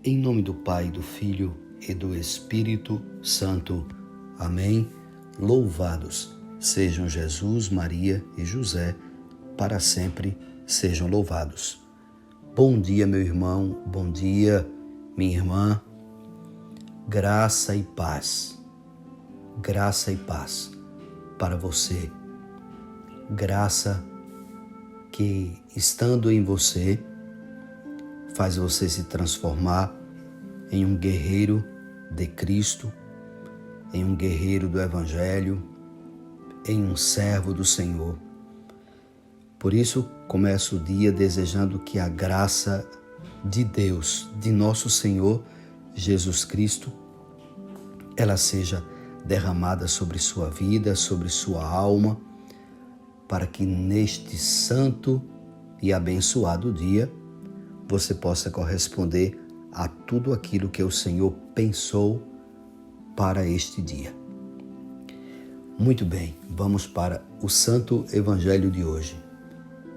Em nome do Pai, do Filho e do Espírito Santo. Amém. Louvados sejam Jesus, Maria e José, para sempre sejam louvados. Bom dia, meu irmão, bom dia, minha irmã. Graça e paz para você. Graça que, estando em você, faz você se transformar em um guerreiro de Cristo, em um guerreiro do Evangelho, em um servo do Senhor. Por isso, começo o dia desejando que a graça de Deus, de nosso Senhor Jesus Cristo, ela seja derramada sobre sua vida, sobre sua alma, para que neste santo e abençoado dia você possa corresponder a tudo aquilo que o Senhor pensou para este dia. Muito bem, vamos para o Santo Evangelho de hoje.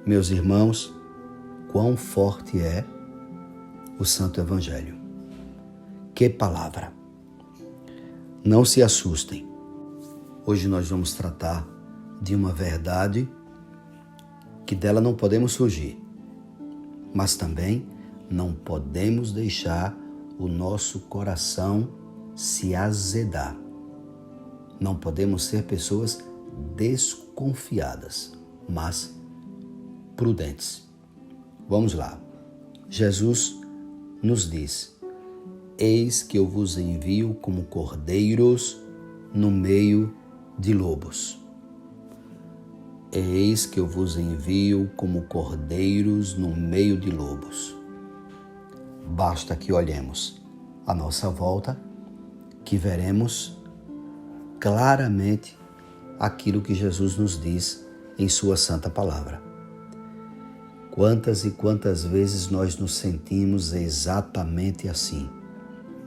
Meus irmãos, quão forte é o Santo Evangelho. Que palavra! Não se assustem. Hoje nós vamos tratar de uma verdade que dela não podemos fugir, mas também não podemos deixar o nosso coração se azedar. Não podemos ser pessoas desconfiadas, mas prudentes. Vamos lá. Jesus nos diz: eis que eu vos envio como cordeiros no meio de lobos. Eis que eu vos envio como cordeiros no meio de lobos. Basta que olhemos à nossa volta, que veremos claramente aquilo que Jesus nos diz em sua santa palavra. Quantas e quantas vezes nós nos sentimos exatamente assim,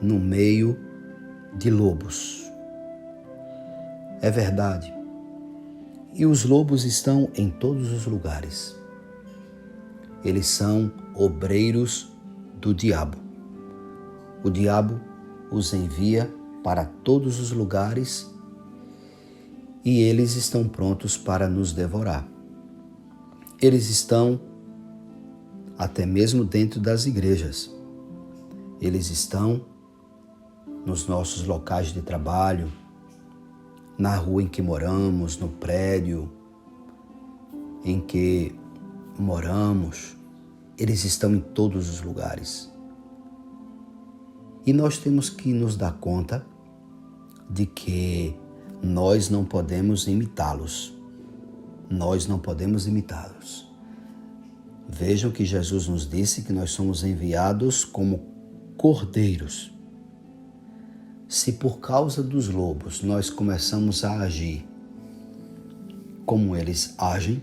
no meio de lobos. É verdade. E os lobos estão em todos os lugares. Eles são obreiros do diabo. O diabo os envia para todos os lugares e eles estão prontos para nos devorar. Eles estão até mesmo dentro das igrejas. Eles estão nos nossos locais de trabalho, na rua em que moramos, no prédio em que moramos. Eles estão em todos os lugares. E nós temos que nos dar conta de que nós não podemos imitá-los. Nós não podemos imitá-los. Vejam que Jesus nos disse que nós somos enviados como cordeiros. Se por causa dos lobos nós começamos a agir como eles agem,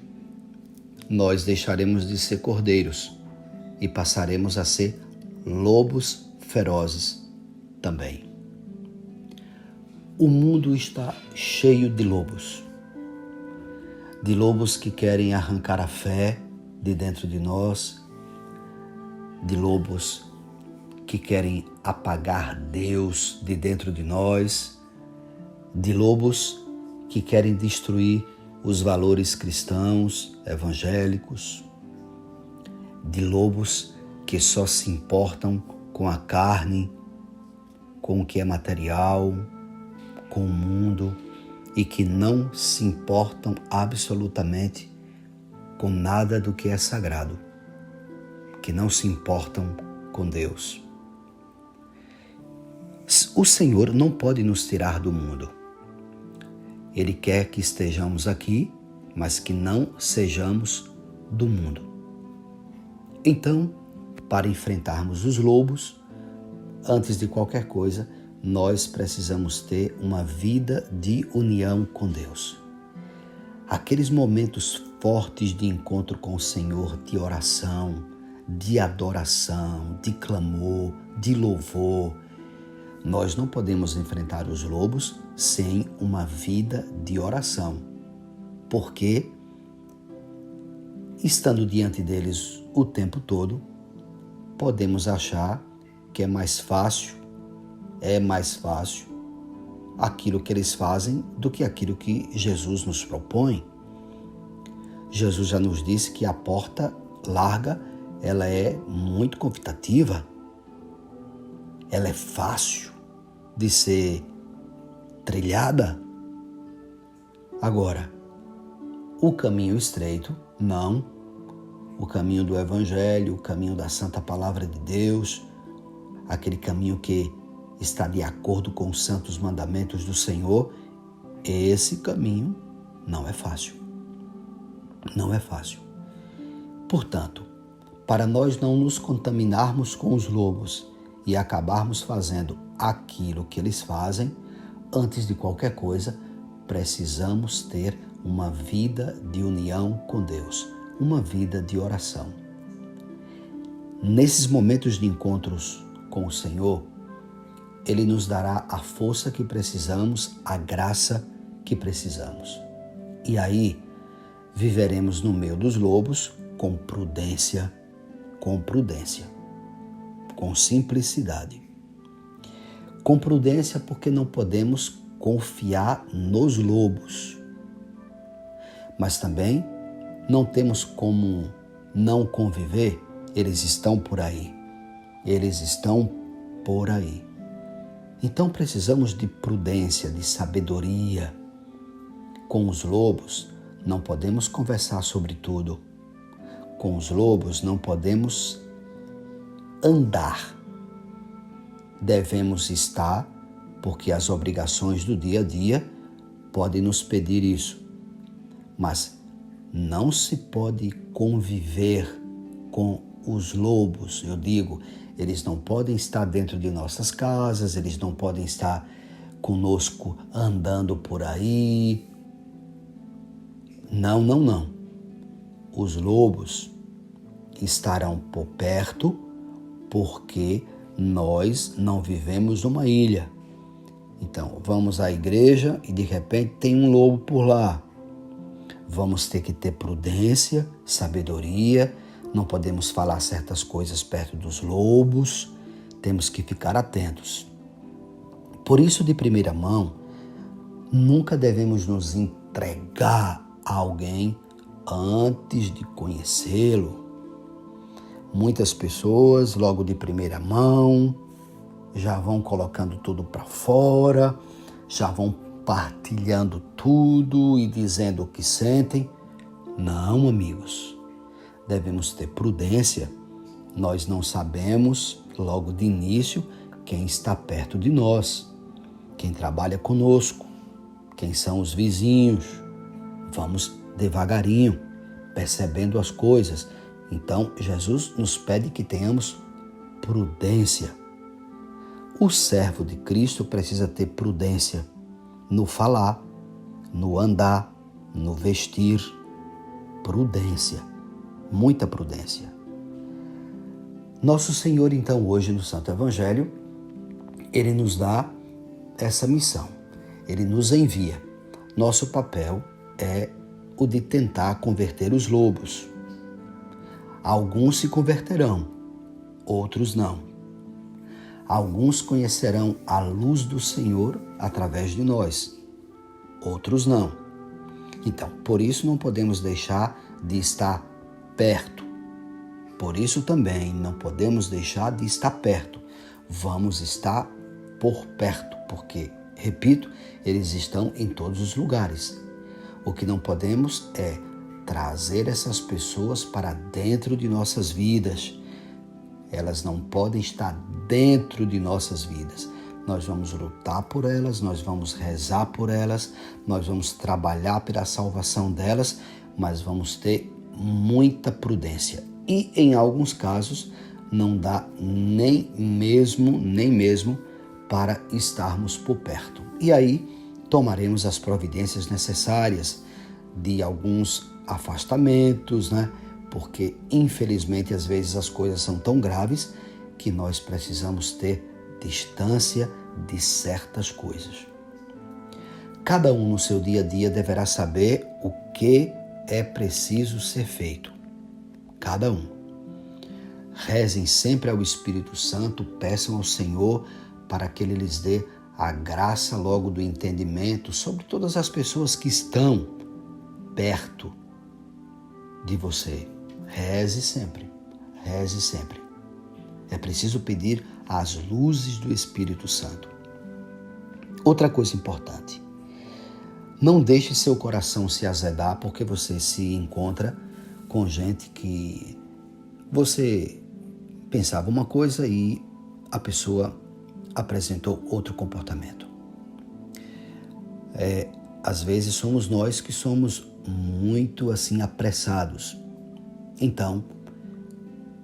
nós deixaremos de ser cordeiros e passaremos a ser lobos ferozes também. O mundo está cheio de lobos que querem arrancar a fé de dentro de nós, de lobos que querem apagar Deus de dentro de nós, de lobos que querem destruir os valores cristãos, evangélicos, de lobos que só se importam com a carne, com o que é material, com o mundo e que não se importam absolutamente com nada do que é sagrado, que não se importam com Deus. O Senhor não pode nos tirar do mundo. Ele quer que estejamos aqui, mas que não sejamos do mundo. Então, para enfrentarmos os lobos, antes de qualquer coisa, nós precisamos ter uma vida de união com Deus. Aqueles momentos fortes de encontro com o Senhor, de oração, de adoração, de clamor, de louvor. Nós não podemos enfrentar os lobos sem uma vida de oração, porque, estando diante deles o tempo todo, podemos achar porque é mais fácil aquilo que eles fazem do que aquilo que Jesus nos propõe. Jesus já nos disse que a porta larga, ela é muito convidativa, ela é fácil de ser trilhada. Agora, o caminho estreito, não. O caminho do Evangelho, o caminho da Santa Palavra de Deus, aquele caminho que está de acordo com os santos mandamentos do Senhor, esse caminho não é fácil. Não é fácil. Portanto, para nós não nos contaminarmos com os lobos e acabarmos fazendo aquilo que eles fazem, antes de qualquer coisa, precisamos ter uma vida de união com Deus, uma vida de oração. Nesses momentos de encontros com o Senhor, Ele nos dará a força que precisamos, a graça que precisamos. E aí, viveremos no meio dos lobos com prudência, com simplicidade. Com prudência, porque não podemos confiar nos lobos. Mas também não temos como não conviver, eles estão por aí. Então precisamos de prudência, de sabedoria. Com os lobos não podemos conversar sobre tudo. Com os lobos não podemos andar. Devemos estar, porque as obrigações do dia a dia podem nos pedir isso. Mas não se pode conviver com os lobos. Eu digo, eles não podem estar dentro de nossas casas, eles não podem estar conosco andando por aí. Não. Os lobos estarão por perto porque nós não vivemos numa ilha. Então, vamos à igreja e de repente tem um lobo por lá. Vamos ter que ter prudência, sabedoria, não podemos falar certas coisas perto dos lobos, temos que ficar atentos. Por isso, de primeira mão, nunca devemos nos entregar a alguém antes de conhecê-lo. Muitas pessoas, logo de primeira mão, já vão colocando tudo para fora, já vão partilhando tudo e dizendo o que sentem. Não, amigos, devemos ter prudência. Nós não sabemos, logo de início, quem está perto de nós, quem trabalha conosco, quem são os vizinhos. Vamos devagarinho, percebendo as coisas. Então, Jesus nos pede que tenhamos prudência. O servo de Cristo precisa ter prudência no falar, no andar, no vestir. Prudência, muita prudência. Nosso Senhor, então, hoje no Santo Evangelho, Ele nos dá essa missão. Ele nos envia. Nosso papel é o de tentar converter os lobos. Alguns se converterão, outros não. Alguns conhecerão a luz do Senhor através de nós, outros não. Então, por isso não podemos deixar de estar perto. Por isso também não podemos deixar de estar perto. Vamos estar por perto, porque, repito, eles estão em todos os lugares. O que não podemos é trazer essas pessoas para dentro de nossas vidas. Elas não podem estar dentro de nossas vidas. Nós vamos lutar por elas, nós vamos rezar por elas, nós vamos trabalhar pela salvação delas, mas vamos ter muita prudência. E em alguns casos não dá nem mesmo para estarmos por perto. E aí tomaremos as providências necessárias de alguns afastamentos, Porque, infelizmente, às vezes as coisas são tão graves que nós precisamos ter distância de certas coisas. Cada um no seu dia a dia deverá saber o que é preciso ser feito. Cada um. Rezem sempre ao Espírito Santo, peçam ao Senhor para que Ele lhes dê a graça logo do entendimento sobre todas as pessoas que estão perto de você. Reze sempre, reze sempre. É preciso pedir as luzes do Espírito Santo. Outra coisa importante, não deixe seu coração se azedar porque você se encontra com gente que você pensava uma coisa e a pessoa apresentou outro comportamento. Às vezes somos nós que somos muito assim apressados. Então,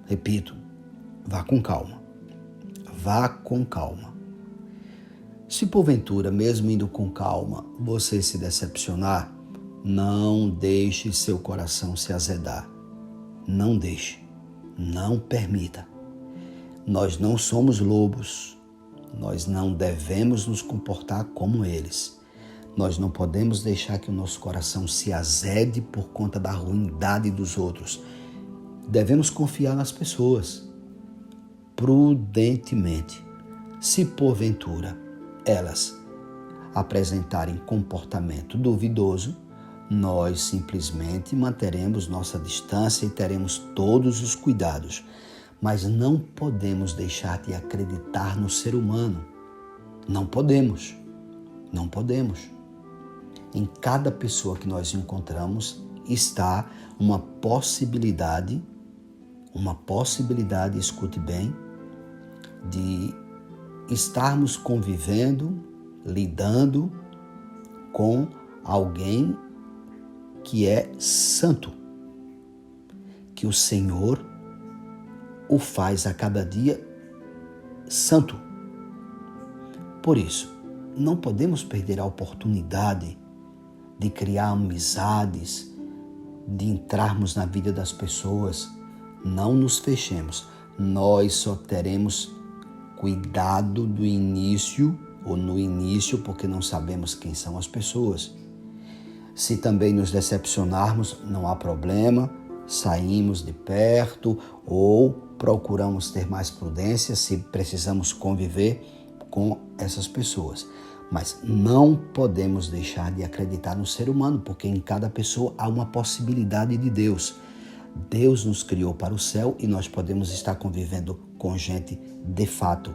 repito, vá com calma. Vá com calma. Se porventura, mesmo indo com calma, você se decepcionar, não deixe seu coração se azedar. Não deixe. Não permita. Nós não somos lobos. Nós não devemos nos comportar como eles. Nós não podemos deixar que o nosso coração se azede por conta da ruindade dos outros. Devemos confiar nas pessoas, prudentemente. Se porventura elas apresentarem comportamento duvidoso, nós simplesmente manteremos nossa distância e teremos todos os cuidados. Mas não podemos deixar de acreditar no ser humano. Não podemos. Não podemos. Em cada pessoa que nós encontramos está uma possibilidade, escute bem, de estarmos convivendo, lidando com alguém que é santo, que o Senhor o faz a cada dia santo. Por isso, não podemos perder a oportunidade de criar amizades, de entrarmos na vida das pessoas. Não nos fechemos. Nós só teremos cuidado do início ou no início porque não sabemos quem são as pessoas. Se também nos decepcionarmos, não há problema, saímos de perto ou procuramos ter mais prudência se precisamos conviver com essas pessoas. Mas não podemos deixar de acreditar no ser humano, porque em cada pessoa há uma possibilidade de Deus. Deus nos criou para o céu e nós podemos estar convivendo com gente de fato,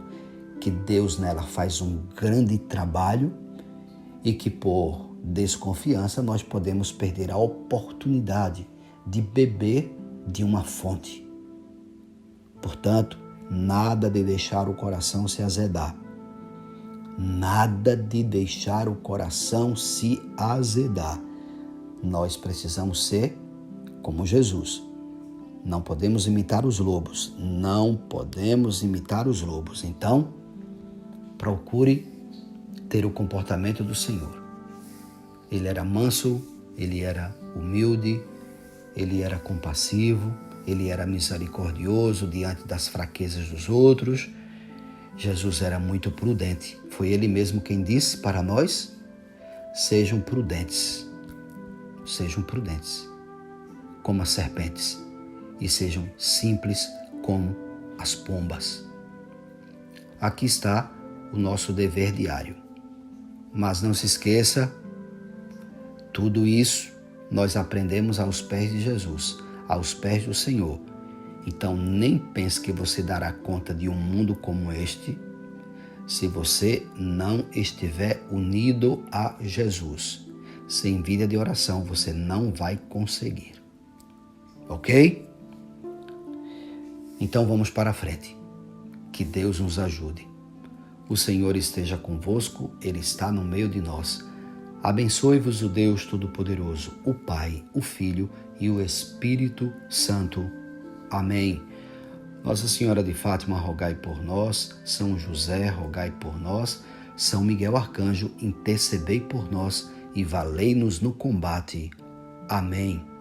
que Deus nela faz um grande trabalho e que por desconfiança nós podemos perder a oportunidade de beber de uma fonte. Portanto, nada de deixar o coração se azedar. Nada de deixar o coração se azedar. Nós precisamos ser como Jesus. Não podemos imitar os lobos. Não podemos imitar os lobos. Então, procure ter o comportamento do Senhor. Ele era manso, ele era humilde, ele era compassivo, ele era misericordioso diante das fraquezas dos outros. Jesus era muito prudente. Foi ele mesmo quem disse para nós: sejam prudentes, como as serpentes, e sejam simples como as pombas. Aqui está o nosso dever diário. Mas não se esqueça, tudo isso nós aprendemos aos pés de Jesus, aos pés do Senhor. Então nem pense que você dará conta de um mundo como este se você não estiver unido a Jesus. Sem vida de oração você não vai conseguir. Ok? Então vamos para a frente. Que Deus nos ajude. O Senhor esteja convosco, Ele está no meio de nós. Abençoe-vos o Deus Todo-Poderoso, o Pai, o Filho e o Espírito Santo. Amém. Nossa Senhora de Fátima, rogai por nós. São José, rogai por nós. São Miguel Arcanjo, intercedei por nós e valei-nos no combate. Amém.